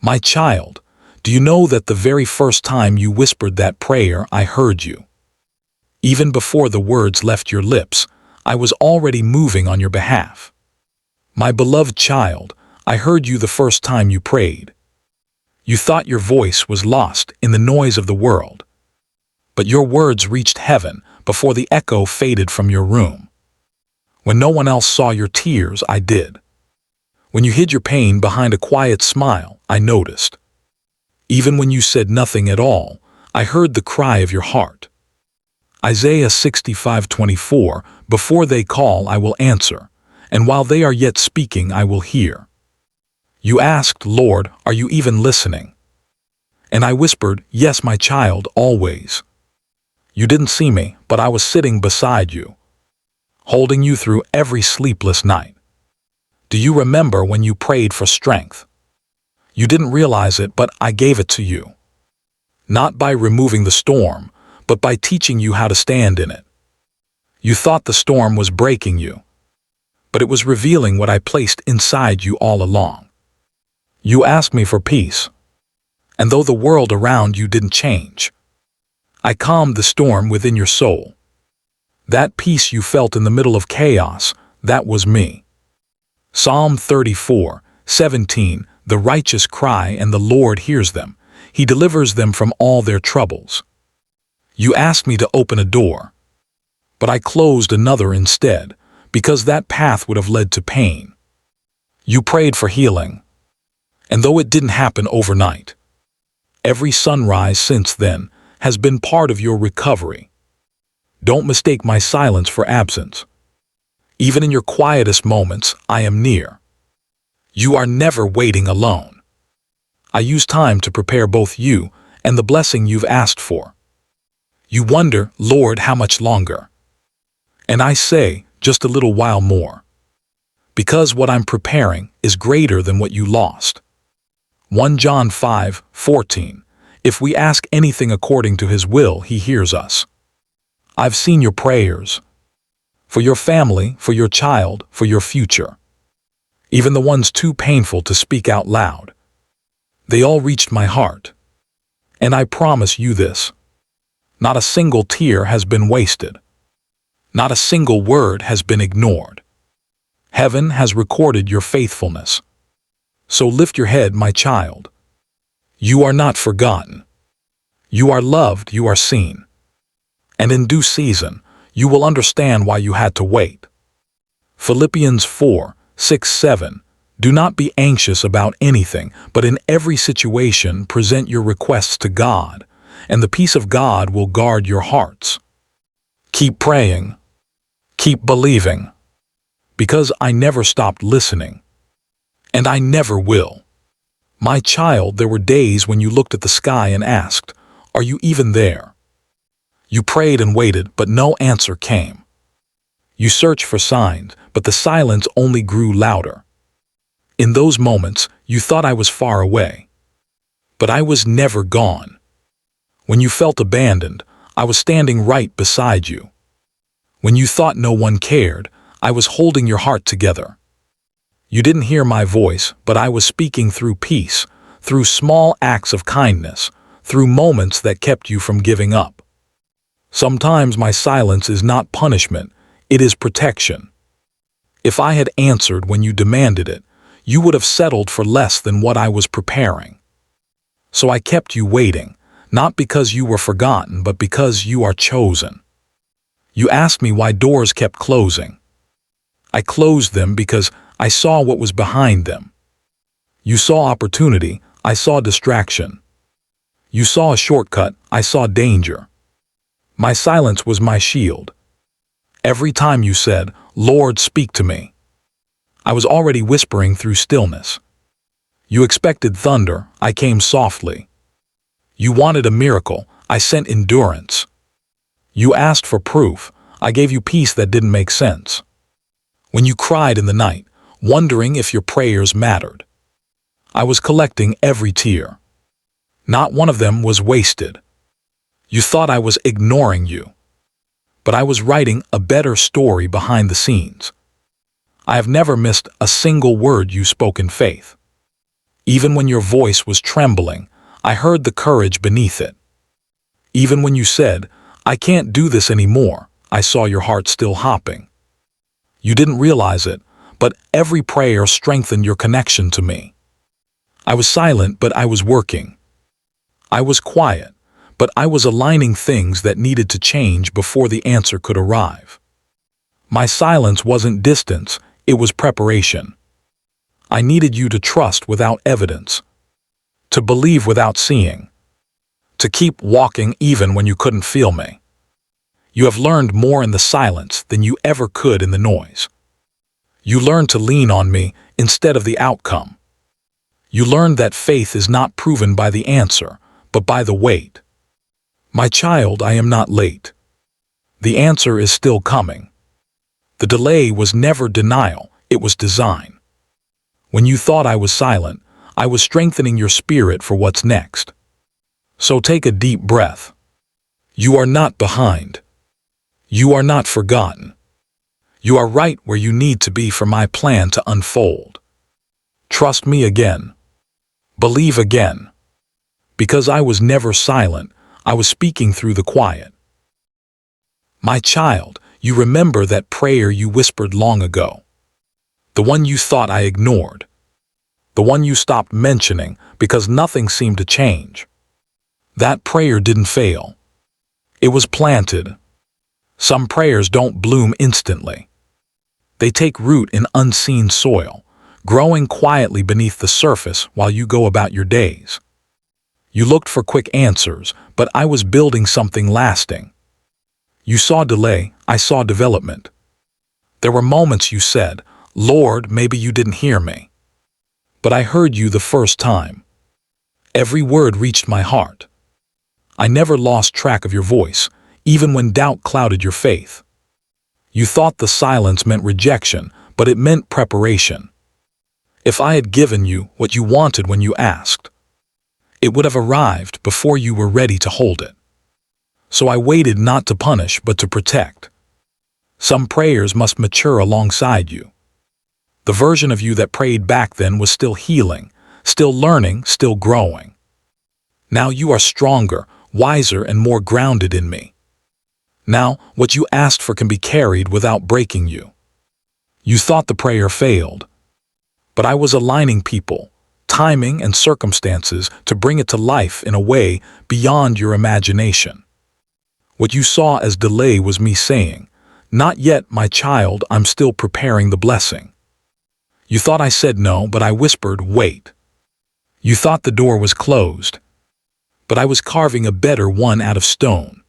My child, do you know that the very first time you whispered that prayer, I heard you? Even before the words left your lips, I was already moving on your behalf. My beloved child, I heard you the first time you prayed. You thought your voice was lost in the noise of the world. But your words reached heaven before the echo faded from your room. When no one else saw your tears, I did. When you hid your pain behind a quiet smile, I noticed. Even when you said nothing at all, I heard the cry of your heart. Isaiah 65:24, before they call, I will answer, and while they are yet speaking, I will hear. You asked, Lord, are you even listening? And I whispered, yes, my child, always. You didn't see me, but I was sitting beside you, holding you through every sleepless night. Do you remember when you prayed for strength? You didn't realize it, but I gave it to you. Not by removing the storm, but by teaching you how to stand in it. You thought the storm was breaking you, but it was revealing what I placed inside you all along. You asked me for peace, and though the world around you didn't change, I calmed the storm within your soul. That peace you felt in the middle of chaos, that was me. Psalm 34:17, the righteous cry and the Lord hears them. He delivers them from all their troubles. You asked me to open a door, but I closed another instead, because that path would have led to pain. You prayed for healing, and though it didn't happen overnight, every sunrise since then has been part of your recovery. Don't mistake my silence for absence. Even in your quietest moments, I am near. You are never waiting alone. I use time to prepare both you and the blessing you've asked for. You wonder, Lord, how much longer? And I say, just a little while more. Because what I'm preparing is greater than what you lost. 1 John 5:14. If we ask anything according to His will, He hears us. I've seen your prayers. For your family, for your child, for your future. Even the ones too painful to speak out loud. They all reached my heart. And I promise you this. Not a single tear has been wasted. Not a single word has been ignored. Heaven has recorded your faithfulness. So lift your head, my child. You are not forgotten. You are loved, you are seen. And in due season, you will understand why you had to wait. Philippians 4:6-7. Do not be anxious about anything, but in every situation present your requests to God, and the peace of God will guard your hearts. Keep praying. Keep believing. Because I never stopped listening. And I never will. My child, there were days when you looked at the sky and asked, are you even there? You prayed and waited, but no answer came. You searched for signs, but the silence only grew louder. In those moments, you thought I was far away. But I was never gone. When you felt abandoned, I was standing right beside you. When you thought no one cared, I was holding your heart together. You didn't hear my voice, but I was speaking through peace, through small acts of kindness, through moments that kept you from giving up. Sometimes my silence is not punishment, it is protection. If I had answered when you demanded it, you would have settled for less than what I was preparing. So I kept you waiting, not because you were forgotten, but because you are chosen. You asked me why doors kept closing. I closed them because I saw what was behind them. You saw opportunity, I saw distraction. You saw a shortcut, I saw danger. My silence was my shield. Every time you said, Lord, speak to me, I was already whispering through stillness. You expected thunder, I came softly. You wanted a miracle, I sent endurance. You asked for proof, I gave you peace that didn't make sense. When you cried in the night, wondering if your prayers mattered, I was collecting every tear. Not one of them was wasted. You thought I was ignoring you, but I was writing a better story behind the scenes. I have never missed a single word you spoke in faith. Even when your voice was trembling, I heard the courage beneath it. Even when you said, "I can't do this anymore," I saw your heart still hopping. You didn't realize it, but every prayer strengthened your connection to me. I was silent, but I was working. I was quiet, but I was aligning things that needed to change before the answer could arrive. My silence wasn't distance, it was preparation. I needed you to trust without evidence, to believe without seeing, to keep walking even when you couldn't feel me. You have learned more in the silence than you ever could in the noise. You learned to lean on me instead of the outcome. You learned that faith is not proven by the answer, but by the wait. My child, I am not late. The answer is still coming. The delay was never denial, it was design. When you thought I was silent, I was strengthening your spirit for what's next. So take a deep breath. You are not behind. You are not forgotten. You are right where you need to be for my plan to unfold. Trust me again. Believe again. Because I was never silent, I was speaking through the quiet. My child, you remember that prayer you whispered long ago. The one you thought I ignored. The one you stopped mentioning because nothing seemed to change. That prayer didn't fail. It was planted. Some prayers don't bloom instantly. They take root in unseen soil, growing quietly beneath the surface while you go about your days. You looked for quick answers, but I was building something lasting. You saw delay, I saw development. There were moments you said, "Lord, maybe you didn't hear me." But I heard you the first time. Every word reached my heart. I never lost track of your voice, even when doubt clouded your faith. You thought the silence meant rejection, but it meant preparation. If I had given you what you wanted when you asked, it would have arrived before you were ready to hold it. So I waited not to punish, but to protect. Some prayers must mature alongside you. The version of you that prayed back then was still healing, still learning, still growing. Now you are stronger, wiser, and more grounded in me. Now, what you asked for can be carried without breaking you. You thought the prayer failed, but I was aligning people, timing, and circumstances to bring it to life in a way beyond your imagination. What you saw as delay was me saying, "Not yet, my child, I'm still preparing the blessing." You thought I said no, but I whispered, "Wait." You thought the door was closed, but I was carving a better one out of stone.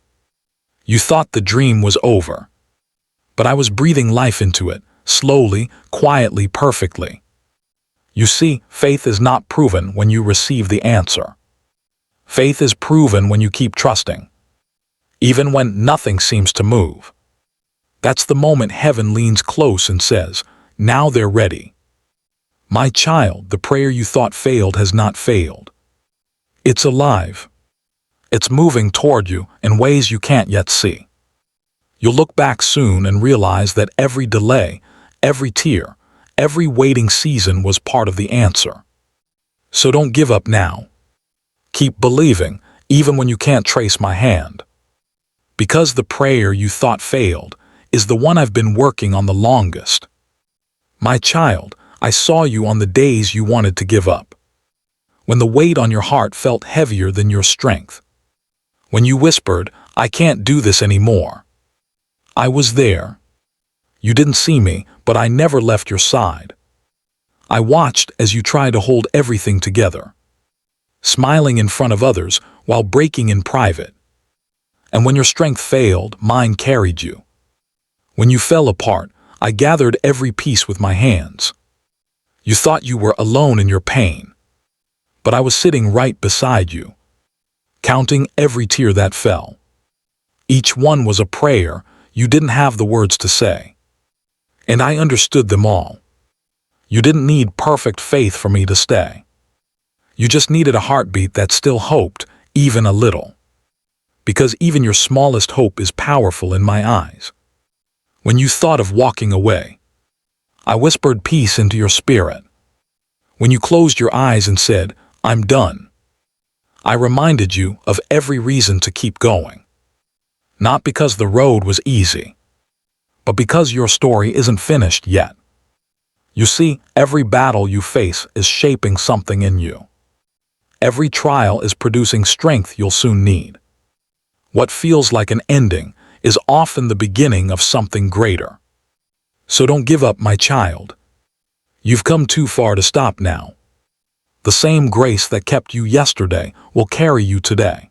You thought the dream was over, but I was breathing life into it, slowly, quietly, perfectly. You see, faith is not proven when you receive the answer. Faith is proven when you keep trusting, even when nothing seems to move. That's the moment heaven leans close and says, "Now they're ready." My child, the prayer you thought failed has not failed. It's alive. It's moving toward you in ways you can't yet see. You'll look back soon and realize that every delay, every tear, every waiting season was part of the answer. So don't give up now. Keep believing, even when you can't trace my hand. Because the prayer you thought failed is the one I've been working on the longest. My child, I saw you on the days you wanted to give up. When the weight on your heart felt heavier than your strength. When you whispered, "I can't do this anymore." I was there. You didn't see me, but I never left your side. I watched as you tried to hold everything together, smiling in front of others while breaking in private. And when your strength failed, mine carried you. When you fell apart, I gathered every piece with my hands. You thought you were alone in your pain, but I was sitting right beside you, counting every tear that fell. Each one was a prayer you didn't have the words to say, and I understood them all. You didn't need perfect faith for me to stay. You just needed a heartbeat that still hoped, even a little. Because even your smallest hope is powerful in my eyes. When you thought of walking away, I whispered peace into your spirit. When you closed your eyes and said, "I'm done," I reminded you of every reason to keep going. Not because the road was easy, but because your story isn't finished yet. You see, every battle you face is shaping something in you. Every trial is producing strength you'll soon need. What feels like an ending is often the beginning of something greater. So don't give up, my child. You've come too far to stop now. The same grace that kept you yesterday will carry you today.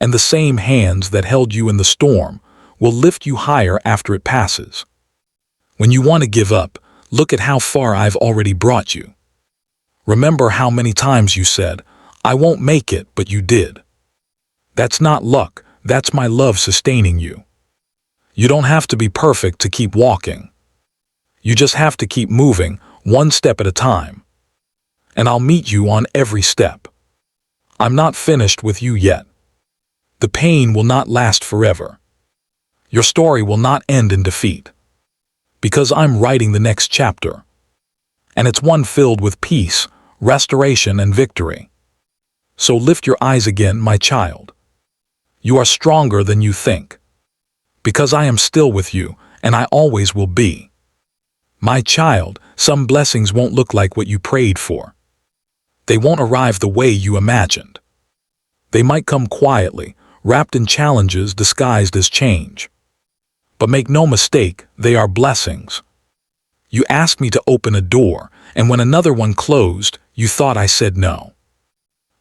And the same hands that held you in the storm will lift you higher after it passes. When you want to give up, look at how far I've already brought you. Remember how many times you said, "I won't make it," but you did. That's not luck, that's my love sustaining you. You don't have to be perfect to keep walking. You just have to keep moving, one step at a time. And I'll meet you on every step. I'm not finished with you yet. The pain will not last forever. Your story will not end in defeat. Because I'm writing the next chapter. And it's one filled with peace, restoration, and victory. So lift your eyes again, my child. You are stronger than you think. Because I am still with you, and I always will be. My child, some blessings won't look like what you prayed for. They won't arrive the way you imagined. They might come quietly, wrapped in challenges disguised as change. But make no mistake, they are blessings. You asked me to open a door, and when another one closed, you thought I said no.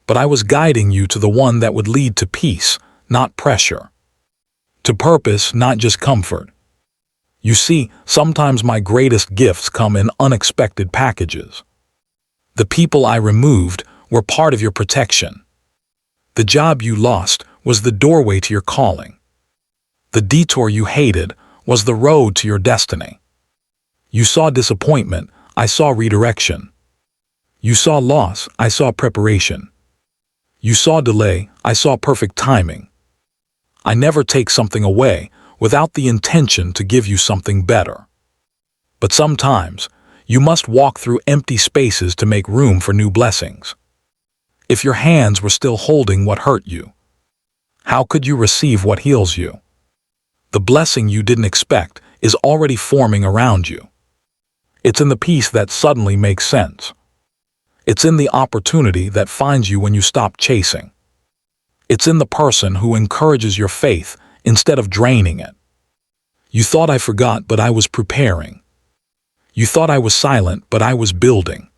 But I was guiding you to the one that would lead to peace, not pressure. To purpose, not just comfort. You see, sometimes my greatest gifts come in unexpected packages. The people I removed were part of your protection. The job you lost was the doorway to your calling. The detour you hated was the road to your destiny. You saw disappointment, I saw redirection. You saw loss, I saw preparation. You saw delay, I saw perfect timing. I never take something away without the intention to give you something better. But sometimes, you must walk through empty spaces to make room for new blessings. If your hands were still holding what hurt you, how could you receive what heals you? The blessing you didn't expect is already forming around you. It's in the peace that suddenly makes sense. It's in the opportunity that finds you when you stop chasing. It's in the person who encourages your faith instead of draining it. You thought I forgot, but I was preparing. You thought I was silent, but I was building.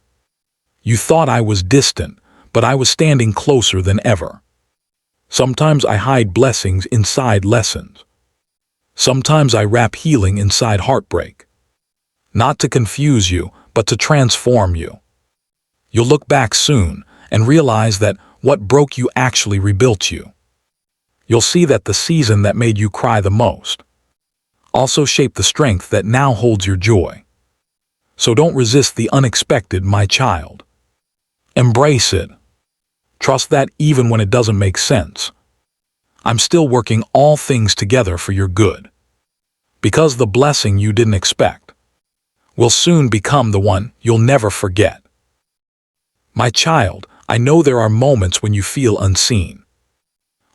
You thought I was distant, but I was standing closer than ever. Sometimes I hide blessings inside lessons. Sometimes I wrap healing inside heartbreak. Not to confuse you, but to transform you. You'll look back soon and realize that what broke you actually rebuilt you. You'll see that the season that made you cry the most also shaped the strength that now holds your joy. So don't resist the unexpected, my child. Embrace it. Trust that even when it doesn't make sense, I'm still working all things together for your good. Because the blessing you didn't expect will soon become the one you'll never forget. My child, I know there are moments when you feel unseen.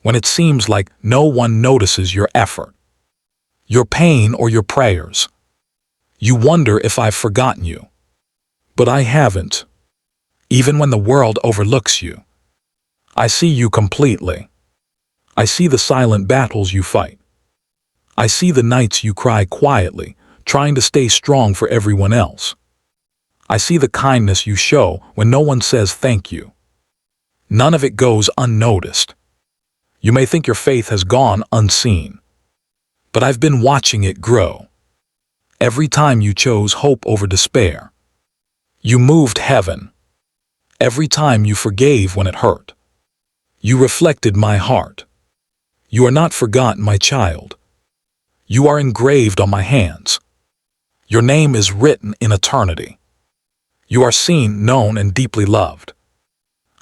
When it seems like no one notices your effort, your pain, or your prayers. You wonder if I've forgotten you. But I haven't. Even when the world overlooks you, I see you completely. I see the silent battles you fight. I see the nights you cry quietly, trying to stay strong for everyone else. I see the kindness you show when no one says thank you. None of it goes unnoticed. You may think your faith has gone unseen, but I've been watching it grow. Every time you chose hope over despair, you moved heaven. Every time you forgave when it hurt, you reflected my heart. You are not forgotten, my child. You are engraved on my hands. Your name is written in eternity. You are seen, known, and deeply loved.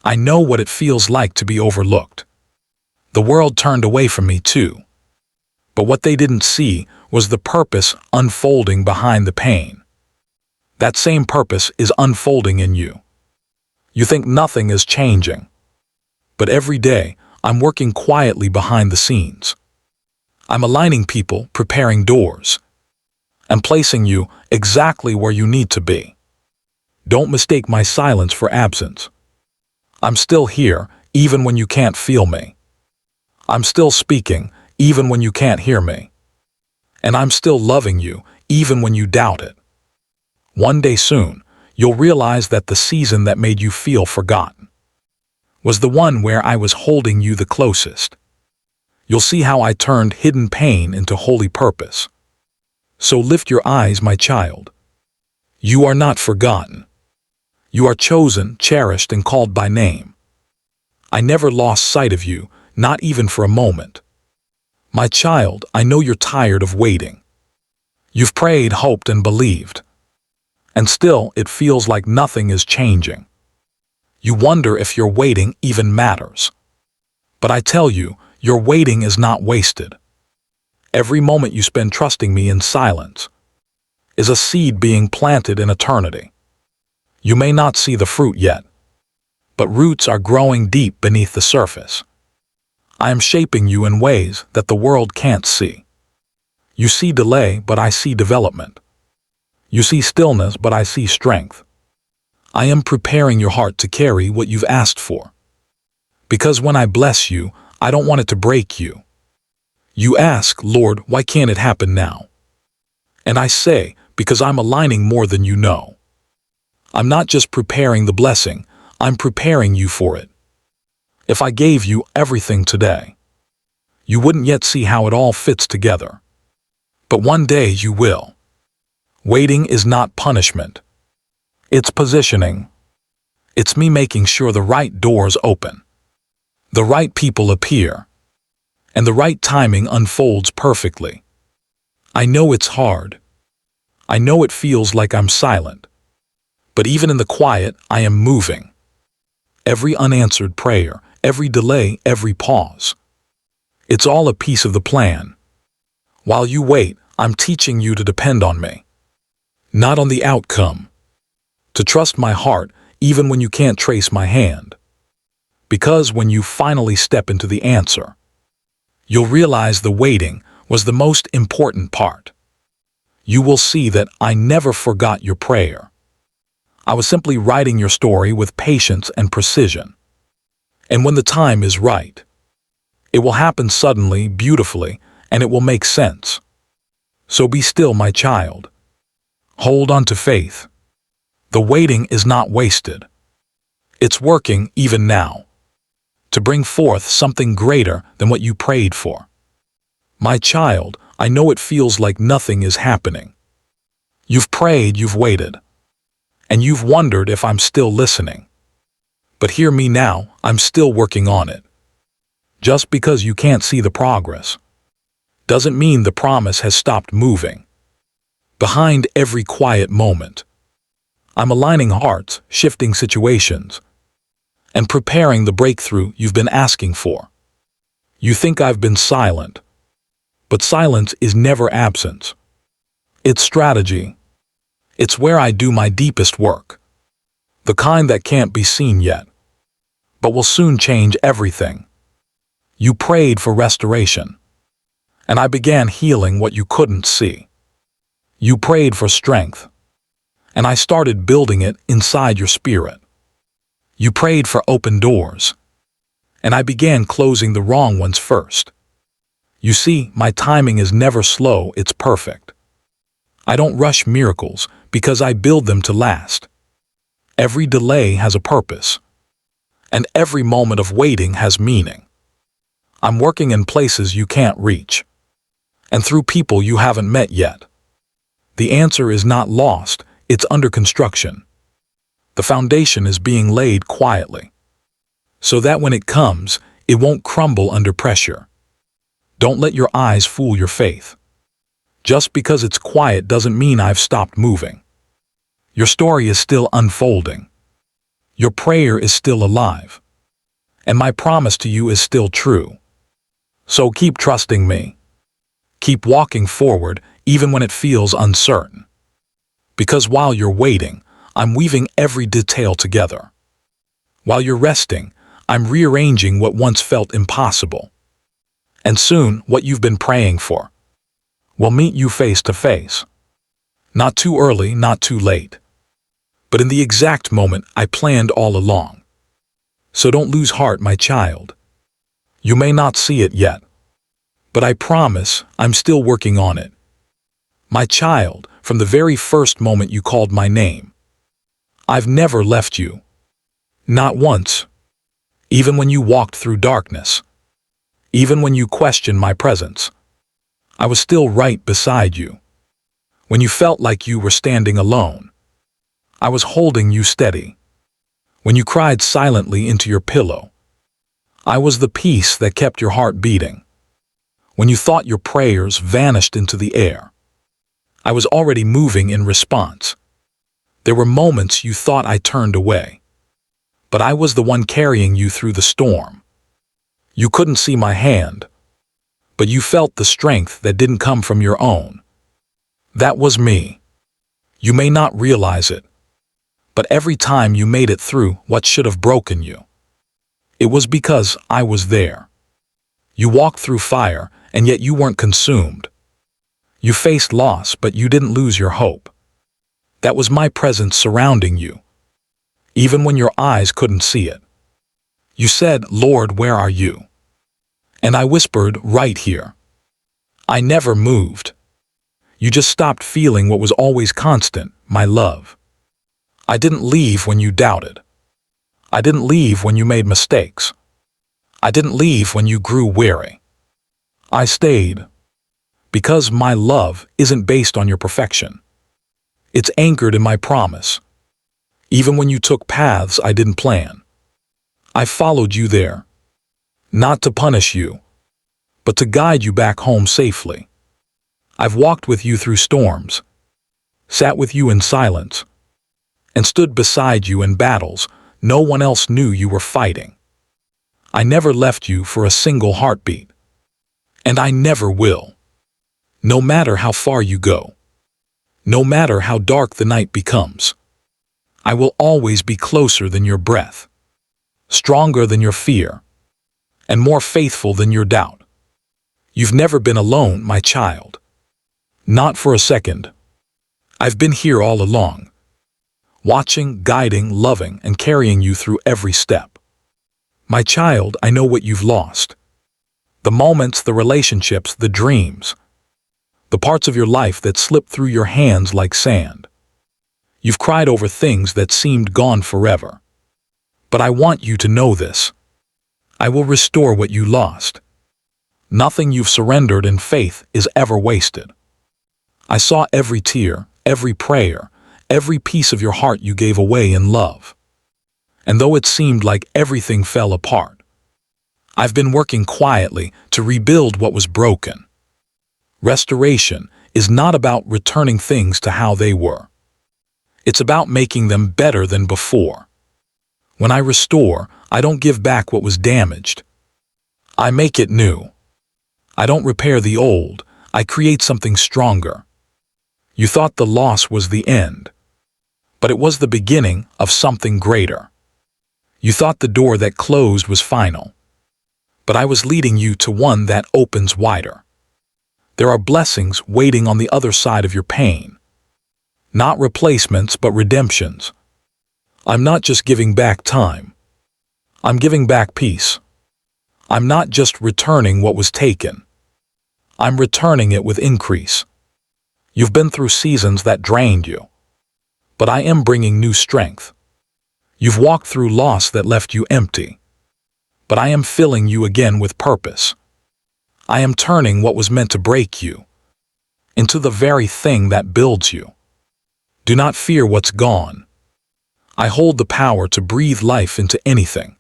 I know what it feels like to be overlooked. The world turned away from me too. But what they didn't see was the purpose unfolding behind the pain. That same purpose is unfolding in you. You think nothing is changing. But every day, I'm working quietly behind the scenes. I'm aligning people, preparing doors, and placing you exactly where you need to be. Don't mistake my silence for absence. I'm still here, even when you can't feel me. I'm still speaking, even when you can't hear me. And I'm still loving you, even when you doubt it. One day soon, you'll realize that the season that made you feel forgotten was the one where I was holding you the closest. You'll see how I turned hidden pain into holy purpose. So lift your eyes, my child. You are not forgotten. You are chosen, cherished, and called by name. I never lost sight of you, not even for a moment. My child, I know you're tired of waiting. You've prayed, hoped, and believed. And still, it feels like nothing is changing. You wonder if your waiting even matters. But I tell you, your waiting is not wasted. Every moment you spend trusting me in silence is a seed being planted in eternity. You may not see the fruit yet, but roots are growing deep beneath the surface. I am shaping you in ways that the world can't see. You see delay, but I see development. You see stillness, but I see strength. I am preparing your heart to carry what you've asked for. Because when I bless you, I don't want it to break you. You ask, Lord, why can't it happen now? And I say, because I'm aligning more than you know. I'm not just preparing the blessing, I'm preparing you for it. If I gave you everything today, you wouldn't yet see how it all fits together. But one day you will. Waiting is not punishment. It's positioning. It's me making sure the right doors open, the right people appear, and the right timing unfolds perfectly. I know it's hard. I know it feels like I'm silent. But even in the quiet, I am moving. Every unanswered prayer, every delay, every pause. It's all a piece of the plan. While you wait, I'm teaching you to depend on me. Not on the outcome. To trust my heart even when you can't trace my hand. Because when you finally step into the answer, you'll realize the waiting was the most important part. You will see that I never forgot your prayer. I was simply writing your story with patience and precision. And when the time is right, it will happen suddenly, beautifully, and it will make sense. So be still, my child. Hold on to faith. The waiting is not wasted. It's working even now, to bring forth something greater than what you prayed for. My child, I know it feels like nothing is happening. You've prayed, you've waited, and you've wondered if I'm still listening. But hear me now, I'm still working on it. Just because you can't see the progress doesn't mean the promise has stopped moving. Behind every quiet moment, I'm aligning hearts, shifting situations, and preparing the breakthrough you've been asking for. You think I've been silent, but silence is never absence. It's strategy. It's where I do my deepest work, the kind that can't be seen yet, but will soon change everything. You prayed for restoration, and I began healing what you couldn't see. You prayed for strength, and I started building it inside your spirit. You prayed for open doors, and I began closing the wrong ones first. You see, my timing is never slow, it's perfect. I don't rush miracles because I build them to last. Every delay has a purpose, and every moment of waiting has meaning. I'm working in places you can't reach, and through people you haven't met yet. The answer is not lost, it's under construction. The foundation is being laid quietly, so that when it comes, it won't crumble under pressure. Don't let your eyes fool your faith. Just because it's quiet doesn't mean I've stopped moving. Your story is still unfolding. Your prayer is still alive. And my promise to you is still true. So keep trusting me. Keep walking forward even when it feels uncertain. Because while you're waiting, I'm weaving every detail together. While you're resting, I'm rearranging what once felt impossible. And soon, what you've been praying for will meet you face to face. Not too early, not too late, but in the exact moment I planned all along. So don't lose heart, my child. You may not see it yet, but I promise I'm still working on it. My child, from the very first moment you called my name, I've never left you. Not once. Even when you walked through darkness. Even when you questioned my presence. I was still right beside you. When you felt like you were standing alone, I was holding you steady. When you cried silently into your pillow, I was the peace that kept your heart beating. When you thought your prayers vanished into the air, I was already moving in response. There were moments you thought I turned away, but I was the one carrying you through the storm. You couldn't see my hand, but you felt the strength that didn't come from your own. That was me. You may not realize it, but every time you made it through what should have broken you, it was because I was there. You walked through fire, and yet you weren't consumed. You faced loss, but you didn't lose your hope. That was my presence surrounding you, even when your eyes couldn't see it. You said, "Lord, where are you?" And I whispered, "Right here." I never moved. You just stopped feeling what was always constant, my love. I didn't leave when you doubted. I didn't leave when you made mistakes. I didn't leave when you grew weary. I stayed. Because my love isn't based on your perfection. It's anchored in my promise. Even when you took paths I didn't plan, I followed you there. Not to punish you, but to guide you back home safely. I've walked with you through storms, sat with you in silence, and stood beside you in battles no one else knew you were fighting. I never left you for a single heartbeat. And I never will. No matter how far you go, no matter how dark the night becomes, I will always be closer than your breath, stronger than your fear, and more faithful than your doubt. You've never been alone, my child. Not for a second. I've been here all along, watching, guiding, loving, and carrying you through every step. My child, I know what you've lost. The moments, the relationships, the dreams, the parts of your life that slipped through your hands like sand. You've cried over things that seemed gone forever. But I want you to know this. I will restore what you lost. Nothing you've surrendered in faith is ever wasted. I saw every tear, every prayer, every piece of your heart you gave away in love. And though it seemed like everything fell apart, I've been working quietly to rebuild what was broken. Restoration is not about returning things to how they were. It's about making them better than before. When I restore, I don't give back what was damaged. I make it new. I don't repair the old, I create something stronger. You thought the loss was the end, but it was the beginning of something greater. You thought the door that closed was final, but I was leading you to one that opens wider. There are blessings waiting on the other side of your pain. Not replacements, but redemptions. I'm not just giving back time. I'm giving back peace. I'm not just returning what was taken. I'm returning it with increase. You've been through seasons that drained you, but I am bringing new strength. You've walked through loss that left you empty, but I am filling you again with purpose. I am turning what was meant to break you into the very thing that builds you. Do not fear what's gone. I hold the power to breathe life into anything.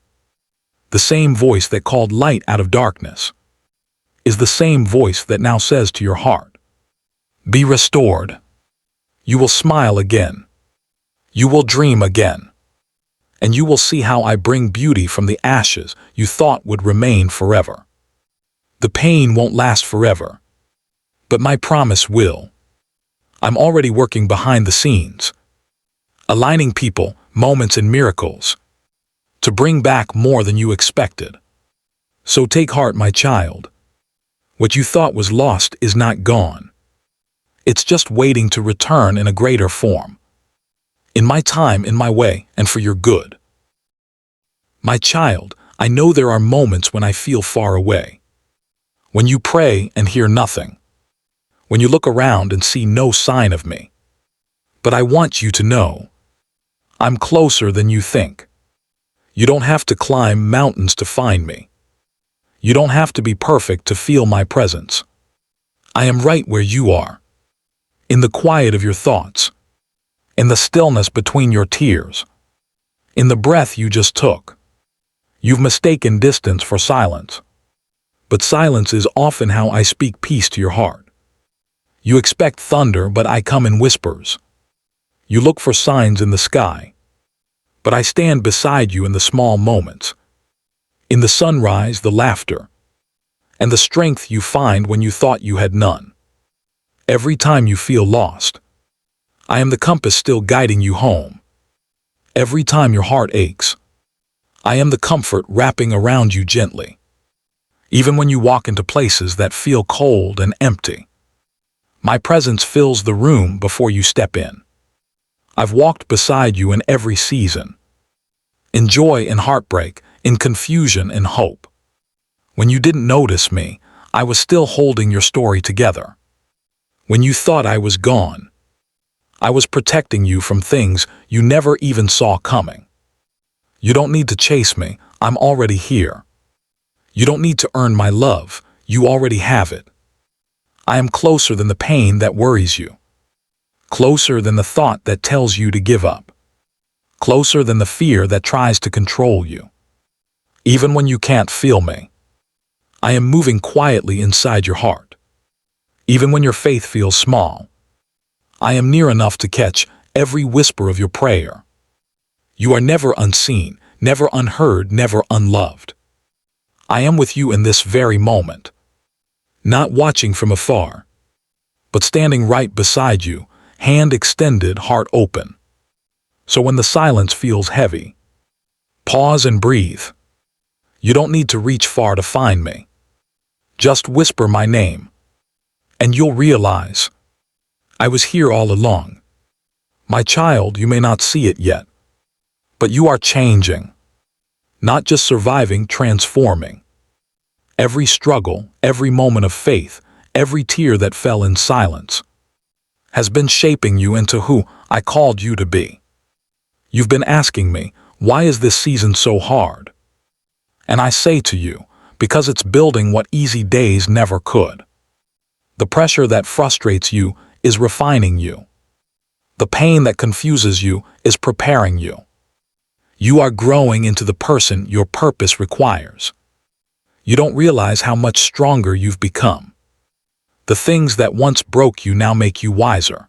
The same voice that called light out of darkness is the same voice that now says to your heart, be restored. You will smile again. You will dream again. And you will see how I bring beauty from the ashes you thought would remain forever. The pain won't last forever, but my promise will. I'm already working behind the scenes, aligning people, moments, and miracles to bring back more than you expected. So take heart, my child. What you thought was lost is not gone. It's just waiting to return in a greater form. In my time, in my way, and for your good. My child, I know there are moments when I feel far away. When you pray and hear nothing. When you look around and see no sign of me. But I want you to know, I'm closer than you think. You don't have to climb mountains to find me. You don't have to be perfect to feel my presence. I am right where you are. In the quiet of your thoughts. In the stillness between your tears. In the breath you just took. You've mistaken distance for silence. But silence is often how I speak peace to your heart. You expect thunder, but I come in whispers. You look for signs in the sky. But I stand beside you in the small moments. In the sunrise, the laughter. And the strength you find when you thought you had none. Every time you feel lost, I am the compass still guiding you home. Every time your heart aches, I am the comfort wrapping around you gently. Even when you walk into places that feel cold and empty, my presence fills the room before you step in. I've walked beside you in every season. In joy and heartbreak, in confusion and hope. When you didn't notice me, I was still holding your story together. When you thought I was gone, I was protecting you from things you never even saw coming. You don't need to chase me, I'm already here. You don't need to earn my love, you already have it. I am closer than the pain that worries you. Closer than the thought that tells you to give up. Closer than the fear that tries to control you. Even when you can't feel me, I am moving quietly inside your heart. Even when your faith feels small, I am near enough to catch every whisper of your prayer. You are never unseen, never unheard, never unloved. I am with you in this very moment. Not watching from afar, but standing right beside you, hand extended, heart open. So when the silence feels heavy, pause and breathe. You don't need to reach far to find me. Just whisper my name, and you'll realize I was here all along. My child, you may not see it yet, but you are changing. Not just surviving, transforming. Every struggle, every moment of faith, every tear that fell in silence, has been shaping you into who I called you to be. You've been asking me, why is this season so hard? And I say to you, because it's building what easy days never could. The pressure that frustrates you is refining you. The pain that confuses you is preparing you. You are growing into the person your purpose requires. You don't realize how much stronger you've become. The things that once broke you now make you wiser.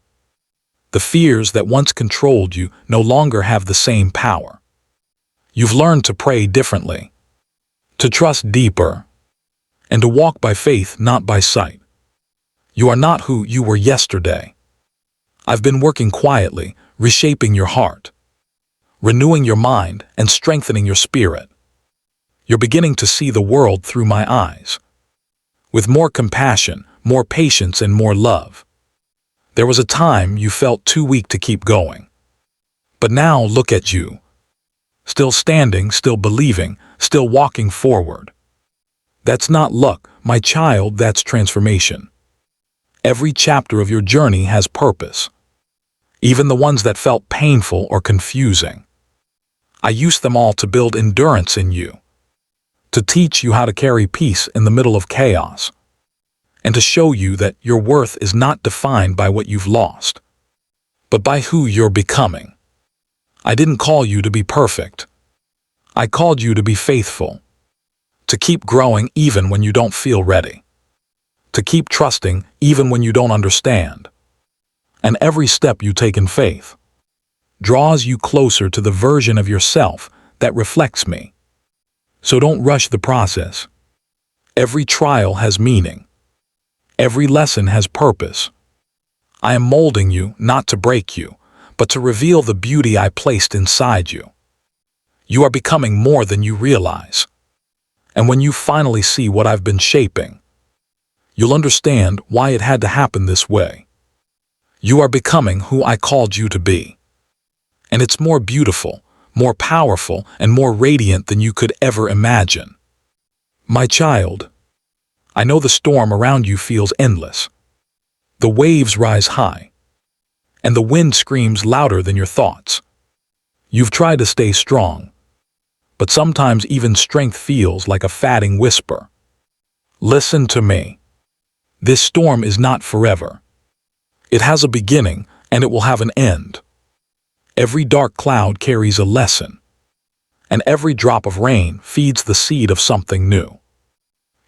The fears that once controlled you no longer have the same power. You've learned to pray differently, to trust deeper, and to walk by faith, not by sight. You are not who you were yesterday. I've been working quietly, reshaping your heart, renewing your mind, and strengthening your spirit. You're beginning to see the world through my eyes, with more compassion, more patience, and more love. There was a time you felt too weak to keep going. But now look at you. Still standing, still believing, still walking forward. That's not luck, my child, that's transformation. Every chapter of your journey has purpose. Even the ones that felt painful or confusing. I used them all to build endurance in you. To teach you how to carry peace in the middle of chaos. And to show you that your worth is not defined by what you've lost, but by who you're becoming. I didn't call you to be perfect. I called you to be faithful. To keep growing even when you don't feel ready. To keep trusting even when you don't understand. And every step you take in faith draws you closer to the version of yourself that reflects me. So don't rush the process. Every trial has meaning. Every lesson has purpose. I am molding you not to break you, but to reveal the beauty I placed inside you. You are becoming more than you realize. And when you finally see what I've been shaping, you'll understand why it had to happen this way. You are becoming who I called you to be. And it's more beautiful, more powerful, and more radiant than you could ever imagine. My child, I know the storm around you feels endless. The waves rise high, and the wind screams louder than your thoughts. You've tried to stay strong, but sometimes even strength feels like a fading whisper. Listen to me. This storm is not forever. It has a beginning, and it will have an end. Every dark cloud carries a lesson, and every drop of rain feeds the seed of something new.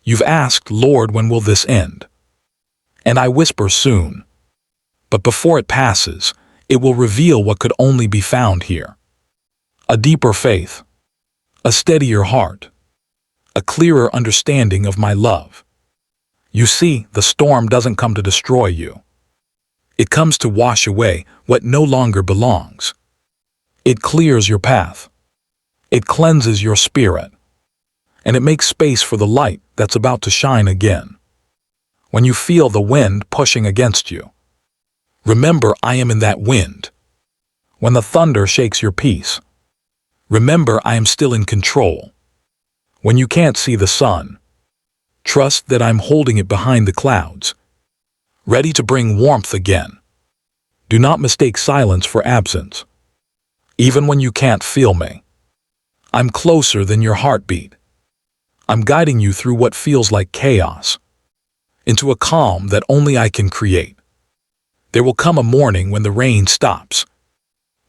You've asked, Lord, when will this end? And I whisper soon. But before it passes, it will reveal what could only be found here. A deeper faith, a steadier heart, a clearer understanding of my love. You see, the storm doesn't come to destroy you. It comes to wash away what no longer belongs. It clears your path. It cleanses your spirit. And it makes space for the light that's about to shine again. When you feel the wind pushing against you, remember I am in that wind. When the thunder shakes your peace, remember I am still in control. When you can't see the sun, trust that I'm holding it behind the clouds, ready to bring warmth again. Do not mistake silence for absence. Even when you can't feel me, I'm closer than your heartbeat. I'm guiding you through what feels like chaos, into a calm that only I can create. There will come a morning when the rain stops,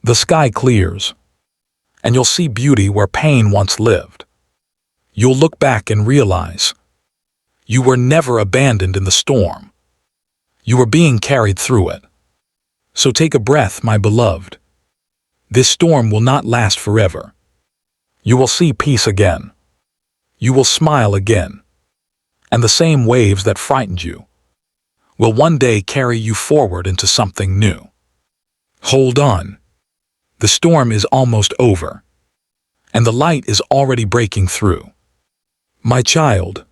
the sky clears, and you'll see beauty where pain once lived. You'll look back and realize you were never abandoned in the storm. You were being carried through it. So take a breath, my beloved. This storm will not last forever. You will see peace again. You will smile again. And the same waves that frightened you will one day carry you forward into something new. Hold on. The storm is almost over, and the light is already breaking through. My child,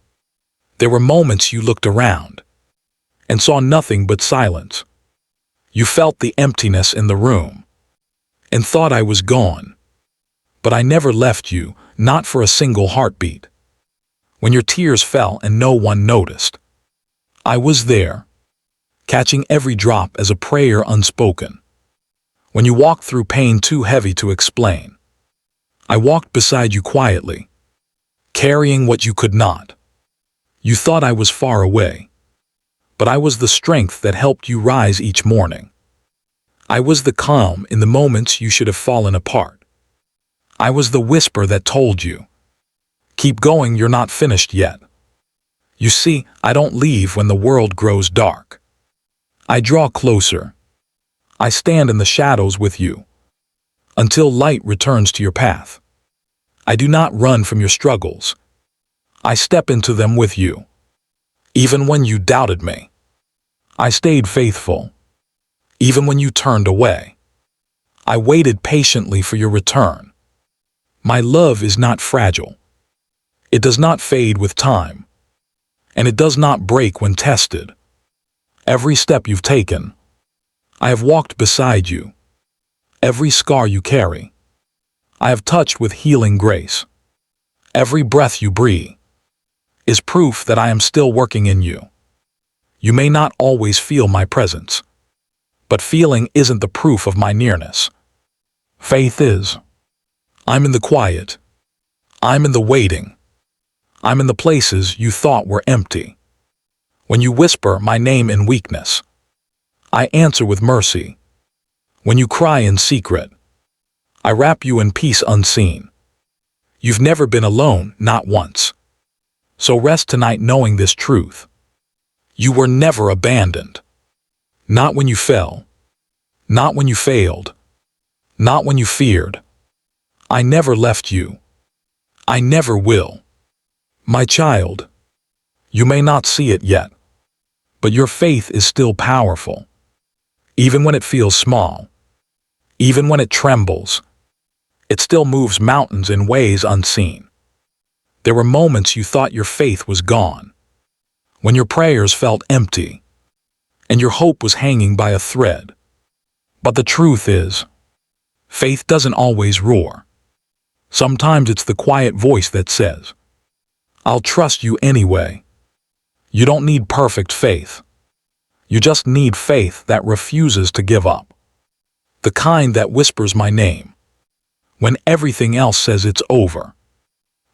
there were moments you looked around and saw nothing but silence. You felt the emptiness in the room and thought I was gone. But I never left you, not for a single heartbeat. When your tears fell and no one noticed, I was there, catching every drop as a prayer unspoken. When you walked through pain too heavy to explain, I walked beside you quietly, carrying what you could not. You thought I was far away, but I was the strength that helped you rise each morning. I was the calm in the moments you should have fallen apart. I was the whisper that told you, keep going, you're not finished yet. You see, I don't leave when the world grows dark. I draw closer. I stand in the shadows with you, until light returns to your path. I do not run from your struggles. I step into them with you. Even when you doubted me, I stayed faithful. Even when you turned away, I waited patiently for your return. My love is not fragile. It does not fade with time, and it does not break when tested. Every step you've taken, I have walked beside you. Every scar you carry, I have touched with healing grace. Every breath you breathe is proof that I am still working in you. You may not always feel my presence, but feeling isn't the proof of my nearness. Faith is. I'm in the quiet. I'm in the waiting. I'm in the places you thought were empty. When you whisper my name in weakness, I answer with mercy. When you cry in secret, I wrap you in peace unseen. You've never been alone, not once. So rest tonight knowing this truth. You were never abandoned. Not when you fell. Not when you failed. Not when you feared. I never left you. I never will. My child, you may not see it yet, but your faith is still powerful. Even when it feels small, even when it trembles, it still moves mountains in ways unseen. There were moments you thought your faith was gone, when your prayers felt empty, and your hope was hanging by a thread. But the truth is, faith doesn't always roar. Sometimes it's the quiet voice that says, "I'll trust you anyway." You don't need perfect faith. You just need faith that refuses to give up. The kind that whispers my name when everything else says it's over.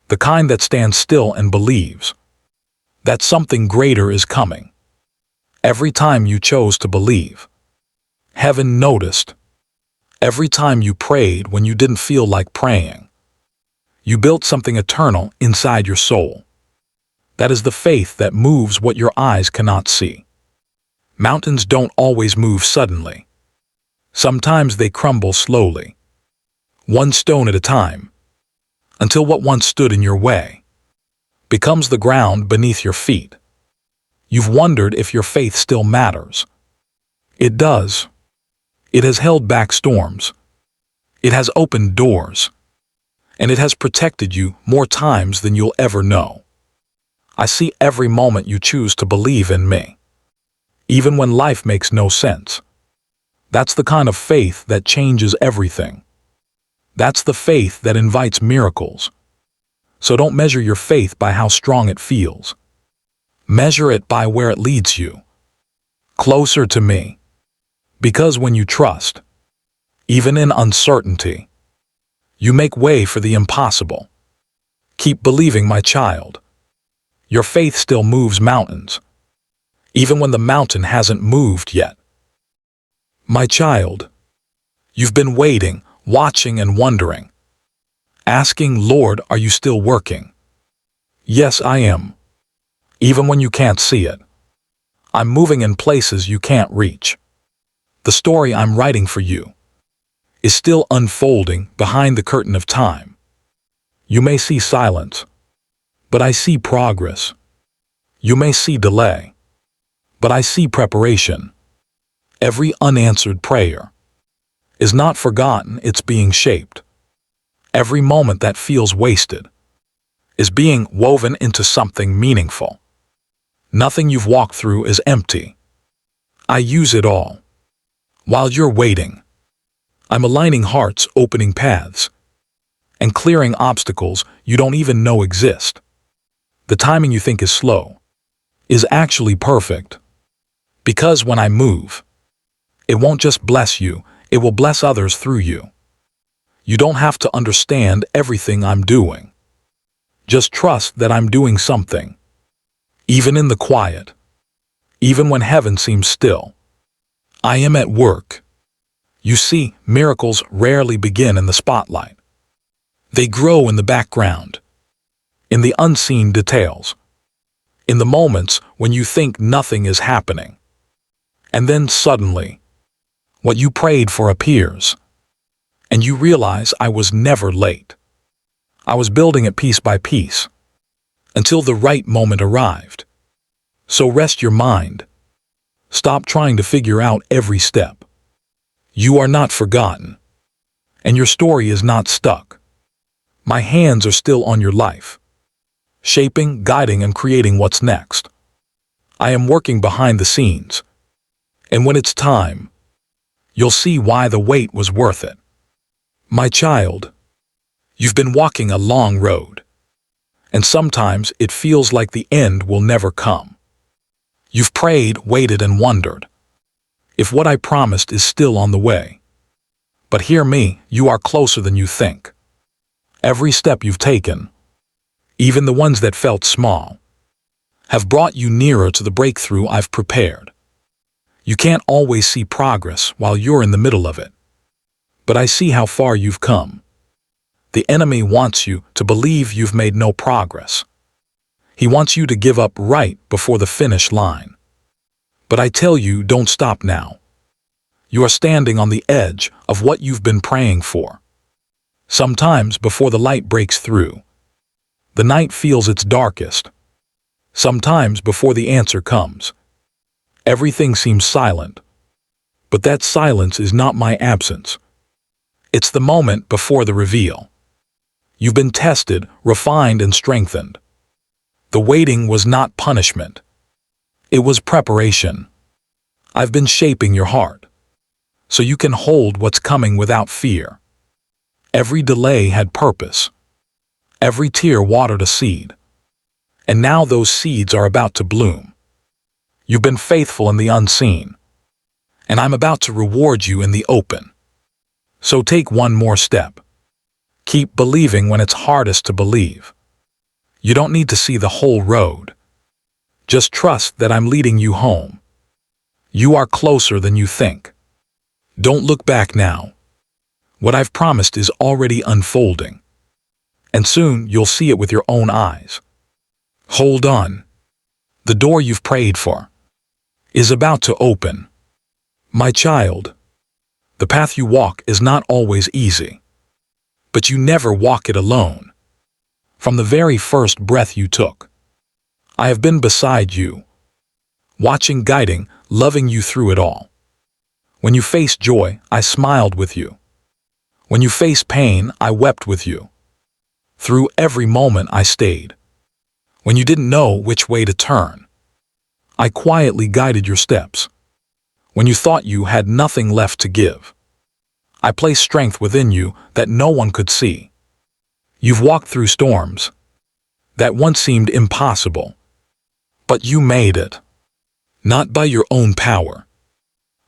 The kind that stands still and believes that something greater is coming. Every time you chose to believe, heaven noticed. Every time you prayed when you didn't feel like praying, you built something eternal inside your soul. That is the faith that moves what your eyes cannot see. Mountains don't always move suddenly. Sometimes they crumble slowly, one stone at a time, until what once stood in your way becomes the ground beneath your feet. You've wondered if your faith still matters. It does. It has held back storms. It has opened doors. And it has protected you more times than you'll ever know. I see every moment you choose to believe in me, even when life makes no sense. That's the kind of faith that changes everything. That's the faith that invites miracles. So don't measure your faith by how strong it feels. Measure it by where it leads you. Closer to me. Because when you trust, even in uncertainty, you make way for the impossible. Keep believing, my child. Your faith still moves mountains, even when the mountain hasn't moved yet. My child, you've been waiting, watching and wondering, asking, "Lord, are you still working?" Yes, I am. Even when you can't see it. I'm moving in places you can't reach. The story I'm writing for you is still unfolding behind the curtain of time. You may see silence, but I see progress. You may see delay, but I see preparation. Every unanswered prayer is not forgotten, it's being shaped. Every moment that feels wasted is being woven into something meaningful. Nothing you've walked through is empty. I use it all. While you're waiting, I'm aligning hearts, opening paths, and clearing obstacles you don't even know exist. The timing you think is slow is actually perfect. Because when I move, it won't just bless you, it will bless others through you. You don't have to understand everything I'm doing. Just trust that I'm doing something. Even in the quiet, even when heaven seems still, I am at work. You see, miracles rarely begin in the spotlight. They grow in the background, in the unseen details, in the moments when you think nothing is happening. And then suddenly, what you prayed for appears, and you realize I was never late. I was building it piece by piece, until the right moment arrived. So rest your mind. Stop trying to figure out every step. You are not forgotten, and your story is not stuck. My hands are still on your life, shaping, guiding, and creating what's next. I am working behind the scenes, and when it's time, you'll see why the wait was worth it. My child, you've been walking a long road, and sometimes it feels like the end will never come. You've prayed, waited, and wondered if what I promised is still on the way. But hear me, you are closer than you think. Every step you've taken, even the ones that felt small, have brought you nearer to the breakthrough I've prepared. You can't always see progress while you're in the middle of it, but I see how far you've come. The enemy wants you to believe you've made no progress. He wants you to give up right before the finish line. But I tell you, don't stop now. You are standing on the edge of what you've been praying for. Sometimes before the light breaks through, the night feels its darkest. Sometimes before the answer comes, everything seems silent. But that silence is not my absence. It's the moment before the reveal. You've been tested, refined, and strengthened. The waiting was not punishment. It was preparation. I've been shaping your heart, so you can hold what's coming without fear. Every delay had purpose. Every tear watered a seed. And now those seeds are about to bloom. You've been faithful in the unseen, and I'm about to reward you in the open. So take one more step. Keep believing when it's hardest to believe. You don't need to see the whole road. Just trust that I'm leading you home. You are closer than you think. Don't look back now. What I've promised is already unfolding. And soon you'll see it with your own eyes. Hold on. The door you've prayed for is about to open. My child, the path you walk is not always easy. But you never walk it alone. From the very first breath you took, I have been beside you, watching, guiding, loving you through it all. When you faced joy, I smiled with you. When you faced pain, I wept with you. Through every moment I stayed. When you didn't know which way to turn, I quietly guided your steps. When you thought you had nothing left to give, I placed strength within you that no one could see. You've walked through storms that once seemed impossible, but you made it. Not by your own power,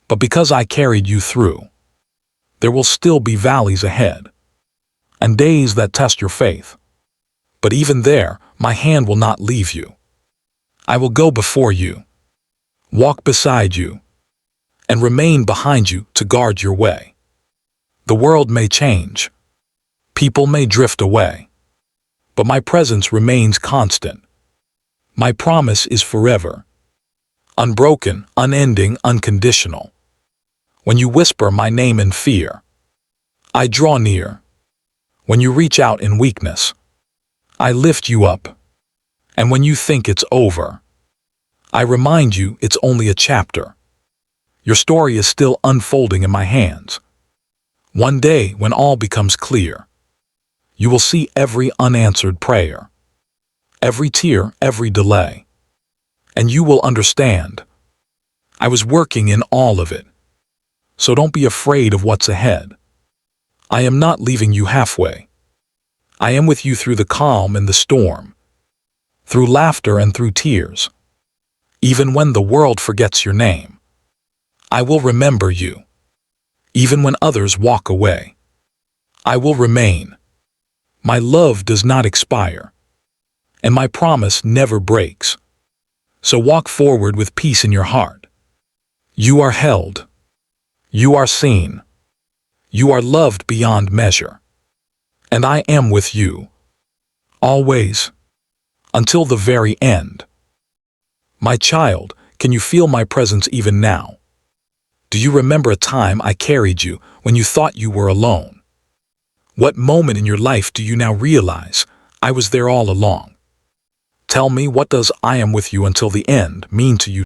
but because I carried you through. There will still be valleys ahead, and days that test your faith. But even there, my hand will not leave you. I will go before you, walk beside you, and remain behind you to guard your way. The world may change, people may drift away, but my presence remains constant. My promise is forever, unbroken, unending, unconditional. When you whisper my name in fear, I draw near. When you reach out in weakness, I lift you up. And when you think it's over, I remind you it's only a chapter. Your story is still unfolding in my hands. One day, when all becomes clear, you will see every unanswered prayer, every tear, every delay, and you will understand. I was working in all of it. So don't be afraid of what's ahead. I am not leaving you halfway. I am with you through the calm and the storm, through laughter and through tears. Even when the world forgets your name, I will remember you. Even when others walk away, I will remain. My love does not expire, and my promise never breaks. So walk forward with peace in your heart. You are held. You are seen. You are loved beyond measure. And I am with you, always, until the very end. My child, can you feel my presence even now? Do you remember a time I carried you when you thought you were alone? What moment in your life do you now realize I was there all along? Tell me, what does "I am with you until the end" mean to you